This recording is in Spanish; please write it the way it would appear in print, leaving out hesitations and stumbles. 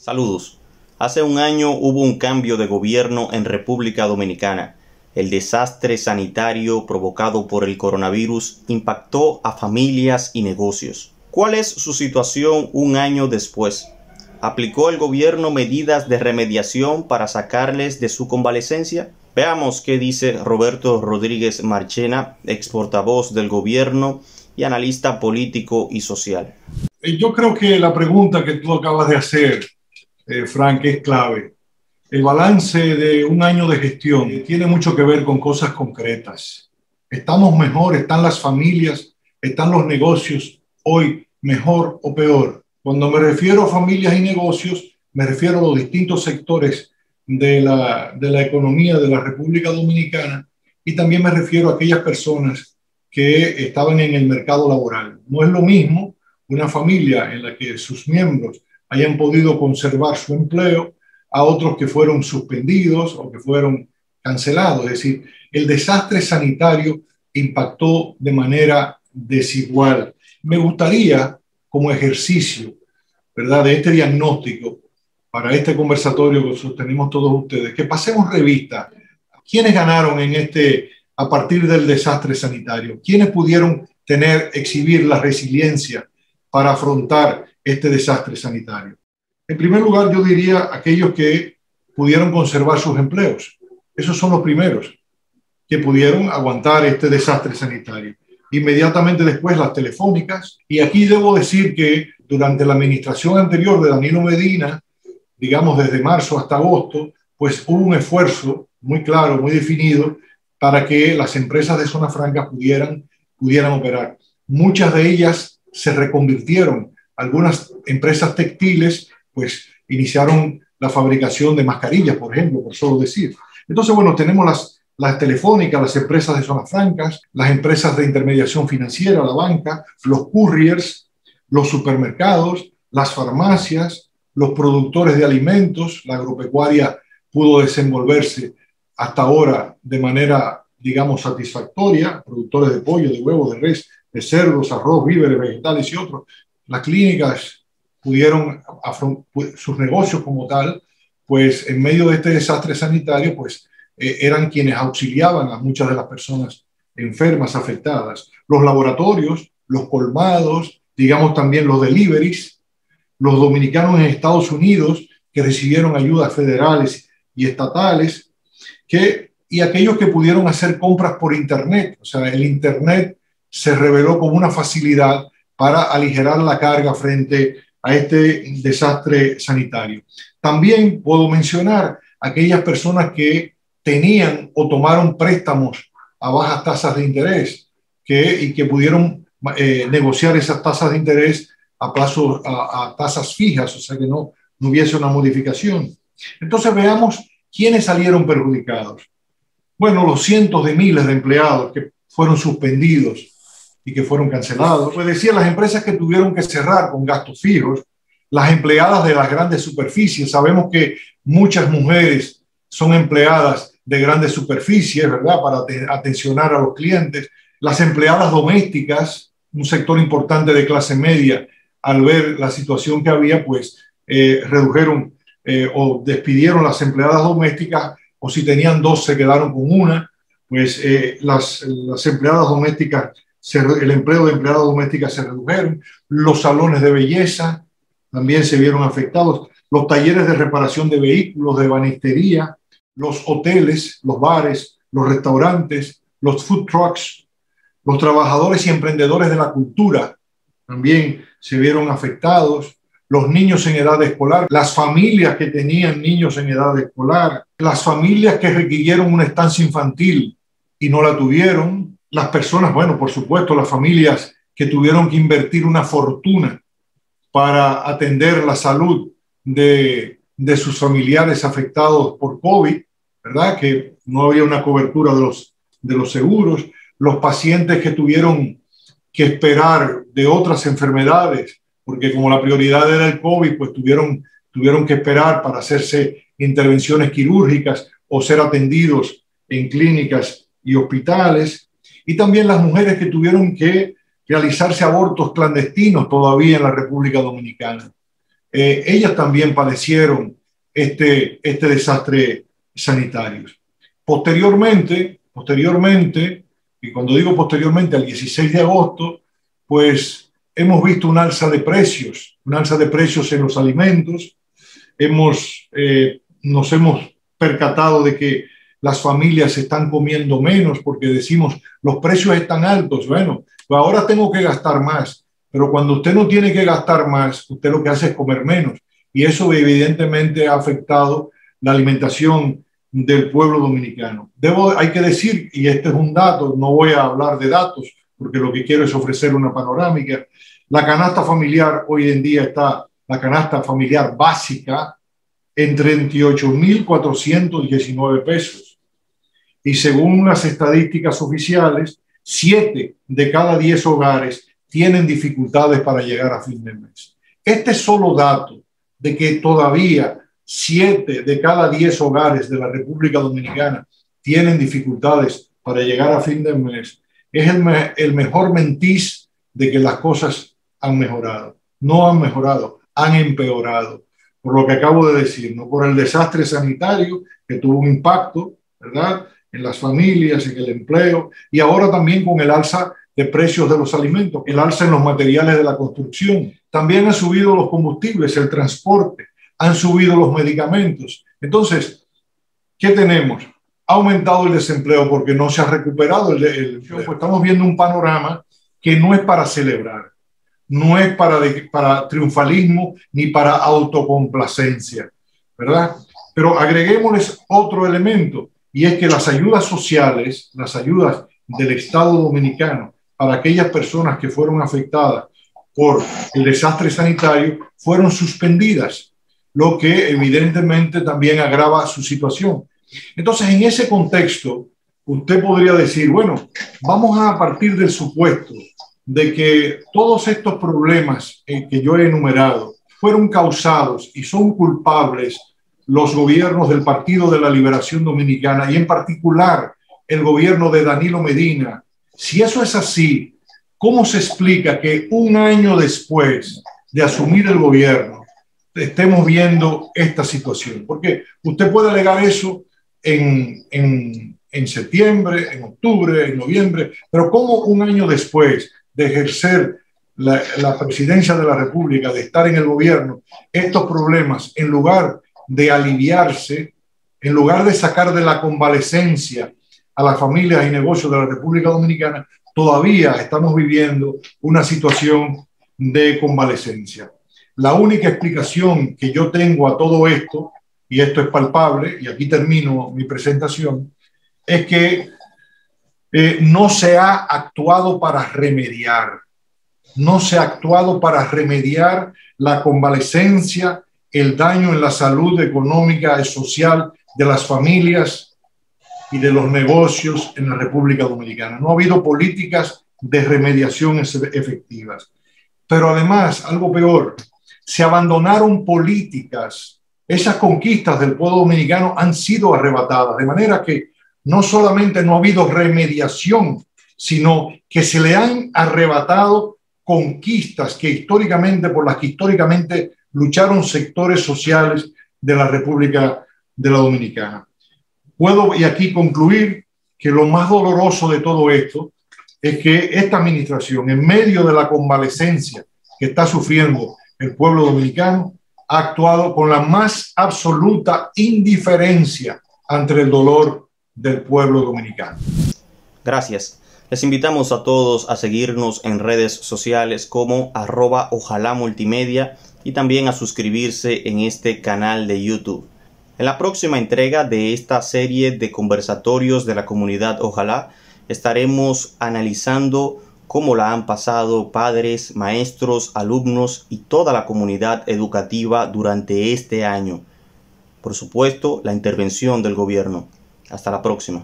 Saludos. Hace un año hubo un cambio de gobierno en República Dominicana. El desastre sanitario provocado por el coronavirus impactó a familias y negocios. ¿Cuál es su situación un año después? ¿Aplicó el gobierno medidas de remediación para sacarles de su convalecencia? Veamos qué dice Roberto Rodríguez Marchena, ex portavoz del gobierno y analista político y social. Yo creo que la pregunta que tú acabas de hacer, Frank, es clave. El balance de un año de gestión tiene mucho que ver con cosas concretas. ¿Estamos mejor? ¿Están las familias? ¿Están los negocios hoy mejor o peor? Cuando me refiero a familias y negocios, me refiero a los distintos sectores de la economía de la República Dominicana, y también me refiero a aquellas personas que estaban en el mercado laboral. No es lo mismo una familia en la que sus miembros hayan podido conservar su empleo a otros que fueron suspendidos o que fueron cancelados. Es decir, el desastre sanitario impactó de manera desigual. Me gustaría, como ejercicio, ¿verdad?, de este diagnóstico, para este conversatorio que sostenemos todos ustedes, que pasemos revista. ¿Quiénes ganaron a partir del desastre sanitario? ¿Quiénes pudieron exhibir la resiliencia para afrontar este desastre sanitario? En primer lugar, yo diría aquellos que pudieron conservar sus empleos. Esos son los primeros que pudieron aguantar este desastre sanitario. Inmediatamente después, las telefónicas. Y aquí debo decir que durante la administración anterior de Danilo Medina, digamos desde marzo hasta agosto, pues hubo un esfuerzo muy claro, muy definido, para que las empresas de zona franca pudieran operar. Muchas de ellas se reconvirtieron. Algunas empresas textiles pues iniciaron la fabricación de mascarillas, por ejemplo, por solo decir. Entonces, bueno, tenemos las telefónicas, las empresas de zonas francas, las empresas de intermediación financiera, la banca, los couriers, los supermercados, las farmacias, los productores de alimentos. La agropecuaria pudo desenvolverse hasta ahora de manera, digamos, satisfactoria, productores de pollo, de huevos, de res, de cerdos, arroz, víveres, vegetales y otros. Las clínicas pudieron sus negocios como tal, pues en medio de este desastre sanitario, pues eran quienes auxiliaban a muchas de las personas enfermas, afectadas. Los laboratorios, los colmados, digamos también los deliveries, los dominicanos en Estados Unidos que recibieron ayudas federales y estatales, y aquellos que pudieron hacer compras por Internet. O sea, el Internet se reveló como una facilidad para aligerar la carga frente a este desastre sanitario. También puedo mencionar aquellas personas que tenían o tomaron préstamos a bajas tasas de interés y que pudieron negociar esas tasas de interés a tasas fijas, o sea que no hubiese una modificación. Entonces veamos quiénes salieron perjudicados. Bueno, los cientos de miles de empleados que fueron suspendidos y que fueron cancelados. Pues decía, las empresas que tuvieron que cerrar con gastos fijos, las empleadas de las grandes superficies. Sabemos que muchas mujeres son empleadas de grandes superficies, ¿verdad?, para atencionar a los clientes. Las empleadas domésticas, un sector importante de clase media, al ver la situación que había, pues redujeron o despidieron las empleadas domésticas, o si tenían dos se quedaron con una. Pues las empleadas domésticas, el empleo de empleadas domésticas se redujeron. Los salones de belleza también se vieron afectados. Los talleres de reparación de vehículos, de ebanistería, los hoteles, los bares, los restaurantes, los food trucks, los trabajadores y emprendedores de la cultura también se vieron afectados. Los niños en edad escolar, las familias que tenían niños en edad escolar, las familias que requirieron una estancia infantil y no la tuvieron, las personas, bueno, por supuesto, las familias que tuvieron que invertir una fortuna para atender la salud de sus familiares afectados por COVID, ¿verdad?, que no había una cobertura de los seguros. Los pacientes que tuvieron que esperar de otras enfermedades, porque como la prioridad era el COVID, pues tuvieron que esperar para hacerse intervenciones quirúrgicas o ser atendidos en clínicas y hospitales. Y también las mujeres que tuvieron que realizarse abortos clandestinos todavía en la República Dominicana. ellas también padecieron este desastre sanitario. Posteriormente, y cuando digo posteriormente, al 16 de agosto, pues hemos visto un alza de precios en los alimentos. Nos hemos percatado de que las familias están comiendo menos porque decimos, los precios están altos. Bueno, pues ahora tengo que gastar más. Pero cuando usted no tiene que gastar más, usted lo que hace es comer menos. Y eso evidentemente ha afectado la alimentación del pueblo dominicano. Hay que decir, y este es un dato, no voy a hablar de datos, porque lo que quiero es ofrecer una panorámica. La canasta familiar hoy en día está, la canasta familiar básica, en 38.419 pesos. Y según las estadísticas oficiales, 7 de cada 10 hogares tienen dificultades para llegar a fin de mes. Este solo dato de que todavía 7 de cada 10 hogares de la República Dominicana tienen dificultades para llegar a fin de mes es el mejor mentiz de que las cosas han mejorado. No han mejorado, han empeorado. Por lo que acabo de decir, ¿no? Por el desastre sanitario que tuvo un impacto, ¿verdad?, en las familias, en el empleo, y ahora también con el alza de precios de los alimentos, el alza en los materiales de la construcción. También han subido los combustibles, el transporte, han subido los medicamentos. Entonces, ¿qué tenemos? Ha aumentado el desempleo porque no se ha recuperado el empleo. Pues estamos viendo un panorama que no es para celebrar, no es para triunfalismo ni para autocomplacencia, ¿verdad? Pero agreguémosles otro elemento, y es que las ayudas sociales, las ayudas del Estado dominicano para aquellas personas que fueron afectadas por el desastre sanitario fueron suspendidas, lo que evidentemente también agrava su situación. Entonces, en ese contexto, usted podría decir, bueno, vamos a partir del supuesto de que todos estos problemas que yo he enumerado fueron causados y son culpables los gobiernos del Partido de la Liberación Dominicana y en particular el gobierno de Danilo Medina. Si eso es así, ¿cómo se explica que un año después de asumir el gobierno estemos viendo esta situación? Porque usted puede alegar eso en septiembre, en octubre, en noviembre, pero ¿cómo un año después de ejercer la presidencia de la República, de estar en el gobierno, estos problemas, en lugar de aliviarse, en lugar de sacar de la convalecencia a las familias y negocios de la República Dominicana, todavía estamos viviendo una situación de convalecencia? La única explicación que yo tengo a todo esto, y esto es palpable, y aquí termino mi presentación, es que no se ha actuado para remediar. No se ha actuado para remediar la convalecencia, el daño en la salud económica y social de las familias y de los negocios en la República Dominicana. No ha habido políticas de remediación efectivas. Pero además, algo peor, se abandonaron políticas. Esas conquistas del pueblo dominicano han sido arrebatadas, de manera que no solamente no ha habido remediación, sino que se le han arrebatado conquistas por las que históricamente lucharon sectores sociales de la República de la Dominicana. Puedo y aquí concluir que lo más doloroso de todo esto es que esta administración, en medio de la convalecencia que está sufriendo el pueblo dominicano, ha actuado con la más absoluta indiferencia ante el dolor del pueblo dominicano. Gracias. Les invitamos a todos a seguirnos en redes sociales como @ojalamultimedia y también a suscribirse en este canal de YouTube. En la próxima entrega de esta serie de conversatorios de la comunidad Ojalá estaremos analizando cómo la han pasado padres, maestros, alumnos y toda la comunidad educativa durante este año. Por supuesto, la intervención del gobierno. Hasta la próxima.